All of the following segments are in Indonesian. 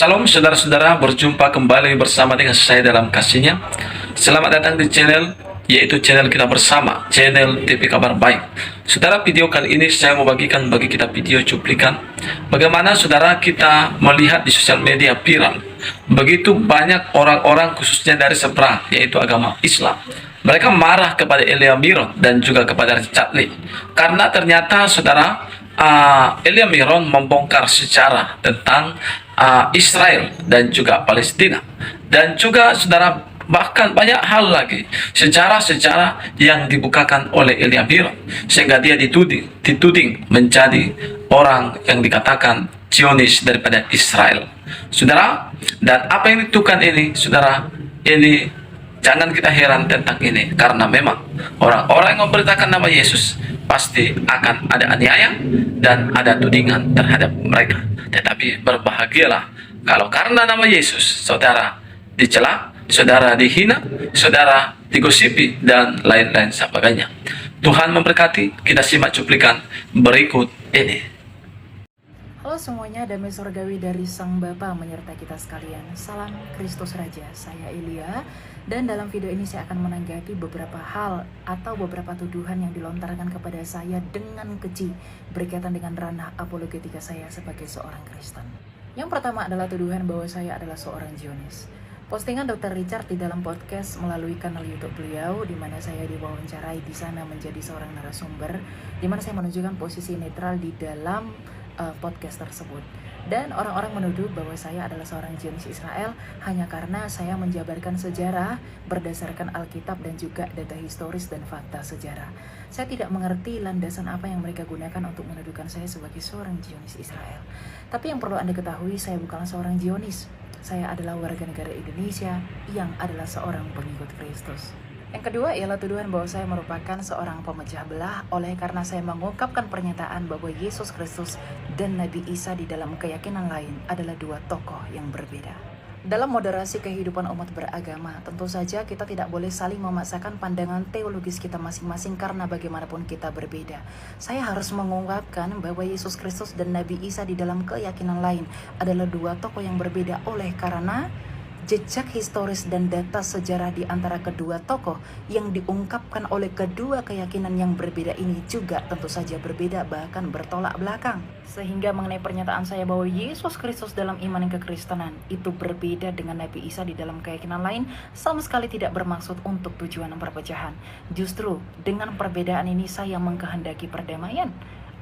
Salam saudara-saudara, berjumpa kembali bersama dengan saya dalam kasihnya. Selamat datang di channel, yaitu channel kita bersama, channel TV Kabar Baik. Saudara, video kali ini saya mau bagikan bagi kita video cuplikan bagaimana saudara kita melihat di sosial media viral. Begitu banyak orang-orang khususnya dari seberang, yaitu agama Islam. Mereka marah kepada Elia Miron dan juga kepada Richard Lee. Karena ternyata saudara, Elia Miron membongkar sejarah tentang Israel dan juga Palestina, dan juga saudara bahkan banyak hal lagi sejarah-sejarah yang dibukakan oleh Elia Miron, sehingga dia dituding menjadi orang yang dikatakan Zionis daripada Israel, saudara. Dan apa yang ditukan ini, saudara, ini jangan kita heran tentang ini, karena memang orang-orang yang memberitakan nama Yesus pasti akan ada aniaya dan ada tudingan terhadap mereka. Tetapi berbahagialah kalau karena nama Yesus saudara dicela, saudara dihina, saudara digosipi, dan lain-lain sebagainya. Tuhan memberkati. Kita simak cuplikan berikut ini. Halo semuanya, damai surgawi dari Sang Bapa menyertai kita sekalian. Salam Kristus Raja, saya Elia. Dan dalam video ini saya akan menanggapi beberapa hal atau beberapa tuduhan yang dilontarkan kepada saya dengan keji berkaitan dengan ranah apologetika saya sebagai seorang Kristen. Yang pertama adalah tuduhan bahwa saya adalah seorang Zionis. Postingan Dr. Richard di dalam podcast melalui kanal YouTube beliau, di mana saya diwawancarai di sana menjadi seorang narasumber, di mana saya menunjukkan posisi netral di dalam podcast tersebut. Dan orang-orang menuduh bahwa saya adalah seorang Zionis Israel hanya karena saya menjabarkan sejarah berdasarkan Alkitab dan juga data historis dan fakta sejarah. Saya tidak mengerti landasan apa yang mereka gunakan untuk menuduhkan saya sebagai seorang Zionis Israel. Tapi yang perlu Anda ketahui, saya bukanlah seorang Zionis. Saya adalah warga negara Indonesia yang adalah seorang pengikut Kristus. Yang kedua ialah tuduhan bahwa saya merupakan seorang pemecah belah oleh karena saya mengungkapkan pernyataan bahwa Yesus Kristus dan Nabi Isa di dalam keyakinan lain adalah dua tokoh yang berbeda. Dalam moderasi kehidupan umat beragama, tentu saja kita tidak boleh saling memaksakan pandangan teologis kita masing-masing karena bagaimanapun kita berbeda. Saya harus mengungkapkan bahwa Yesus Kristus dan Nabi Isa di dalam keyakinan lain adalah dua tokoh yang berbeda oleh karena jejak historis dan data sejarah di antara kedua tokoh yang diungkapkan oleh kedua keyakinan yang berbeda ini juga tentu saja berbeda, bahkan bertolak belakang. Sehingga mengenai pernyataan saya bahwa Yesus Kristus dalam iman yang kekristenan itu berbeda dengan Nabi Isa di dalam keyakinan lain, sama sekali tidak bermaksud untuk tujuan perpecahan. Justru dengan perbedaan ini saya mengkehendaki perdamaian,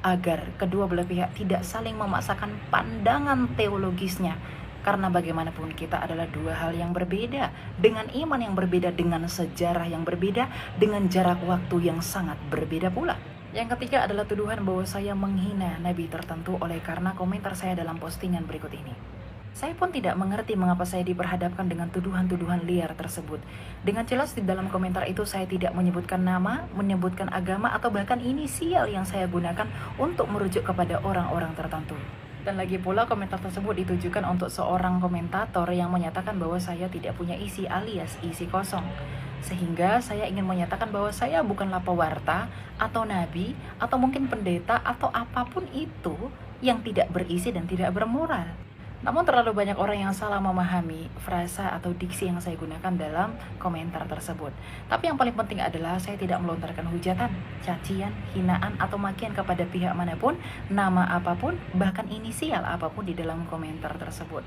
agar kedua belah pihak tidak saling memaksakan pandangan teologisnya. Karena bagaimanapun kita adalah dua hal yang berbeda, dengan iman yang berbeda, dengan sejarah yang berbeda, dengan jarak waktu yang sangat berbeda pula. Yang ketiga adalah tuduhan bahwa saya menghina nabi tertentu oleh karena komentar saya dalam postingan berikut ini. Saya pun tidak mengerti mengapa saya diperhadapkan dengan tuduhan-tuduhan liar tersebut. Dengan jelas di dalam komentar itu saya tidak menyebutkan nama, menyebutkan agama, atau bahkan inisial yang saya gunakan untuk merujuk kepada orang-orang tertentu. Dan lagi pula komentar tersebut ditujukan untuk seorang komentator yang menyatakan bahwa saya tidak punya isi alias isi kosong. Sehingga saya ingin menyatakan bahwa saya bukanlah pewarta atau nabi atau mungkin pendeta atau apapun itu yang tidak berisi dan tidak bermoral. Namun terlalu banyak orang yang salah memahami frasa atau diksi yang saya gunakan dalam komentar tersebut. Tapi yang paling penting adalah saya tidak melontarkan hujatan, cacian, hinaan, atau makian kepada pihak manapun, nama apapun, bahkan inisial apapun di dalam komentar tersebut.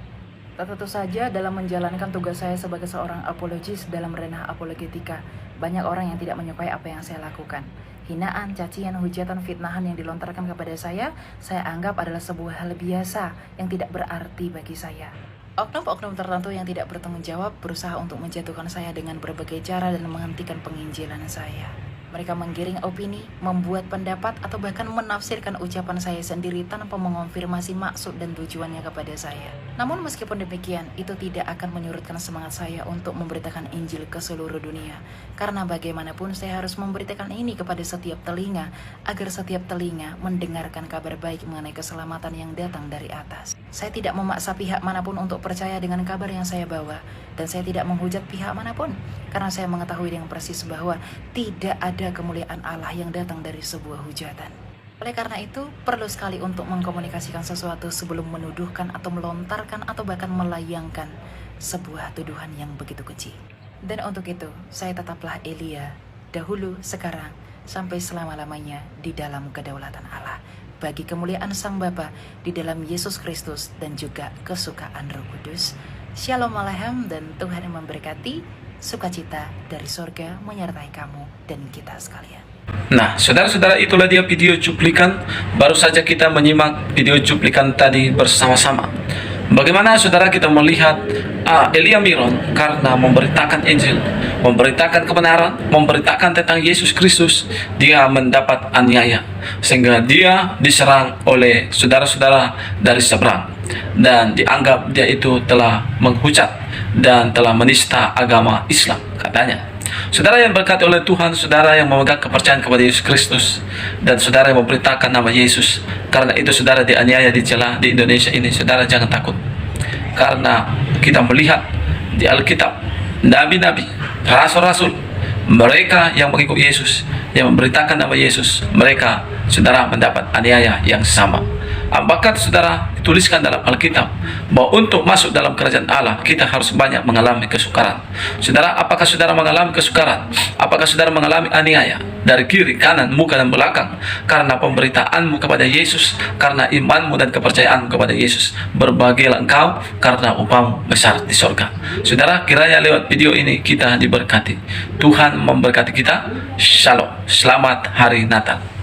Tentu saja dalam menjalankan tugas saya sebagai seorang apologis dalam ranah apologetika, banyak orang yang tidak menyukai apa yang saya lakukan. Hinaan, cacian, hujatan, fitnahan yang dilontarkan kepada saya anggap adalah sebuah hal biasa yang tidak berarti bagi saya. Oknum-oknum tertentu yang tidak bertanggung jawab berusaha untuk menjatuhkan saya dengan berbagai cara dan menghentikan penginjilan saya. Mereka menggiring opini, membuat pendapat, atau bahkan menafsirkan ucapan saya sendiri tanpa mengonfirmasi maksud dan tujuannya kepada saya. Namun meskipun demikian, itu tidak akan menyurutkan semangat saya untuk memberitakan Injil ke seluruh dunia. Karena bagaimanapun saya harus memberitakan ini kepada setiap telinga, agar setiap telinga mendengarkan kabar baik mengenai keselamatan yang datang dari atas. Saya tidak memaksa pihak manapun untuk percaya dengan kabar yang saya bawa, dan saya tidak menghujat pihak manapun, karena saya mengetahui dengan persis bahwa tidak ada kemuliaan Allah yang datang dari sebuah hujatan. Oleh karena itu, perlu sekali untuk mengkomunikasikan sesuatu sebelum menuduhkan atau melontarkan atau bahkan melayangkan sebuah tuduhan yang begitu keji. Dan untuk itu, saya tetaplah Elia, dahulu, sekarang, sampai selama-lamanya di dalam kedaulatan Allah, bagi kemuliaan Sang Bapa di dalam Yesus Kristus dan juga kesukaan Roh Kudus. Shalom Aleichem, dan Tuhan yang memberkati, sukacita dari sorga menyertai kamu dan kita sekalian. Nah, saudara-saudara, itulah dia video cuplikan. Baru saja kita menyimak video cuplikan tadi bersama-sama. Bagaimana saudara kita melihat Elia Miron karena memberitakan Injil, memberitakan kebenaran, memberitakan tentang Yesus Kristus, dia mendapat aniaya sehingga dia diserang oleh saudara-saudara dari seberang dan dianggap dia itu telah menghujat dan telah menista agama Islam katanya. Saudara yang berkati oleh Tuhan, saudara yang memegang kepercayaan kepada Yesus Kristus, dan saudara yang memberitakan nama Yesus, karena itu saudara dianiaya, dicela di Indonesia ini, saudara jangan takut. Karena kita melihat di Alkitab, nabi-nabi, rasul-rasul, mereka yang mengikut Yesus, yang memberitakan nama Yesus, mereka, saudara, mendapat aniaya yang sama. Apakah saudara dituliskan dalam Alkitab bahwa untuk masuk dalam kerajaan Allah kita harus banyak mengalami kesukaran? Saudara, apakah saudara mengalami kesukaran? Apakah saudara mengalami aniaya dari kiri, kanan, muka dan belakang karena pemberitaanmu kepada Yesus, karena imanmu dan kepercayaanmu kepada Yesus? Berbahagialah engkau karena upamu besar di sorga. Saudara, kiranya lewat video ini kita diberkati. Tuhan memberkati kita. Shalom. Selamat hari Natal.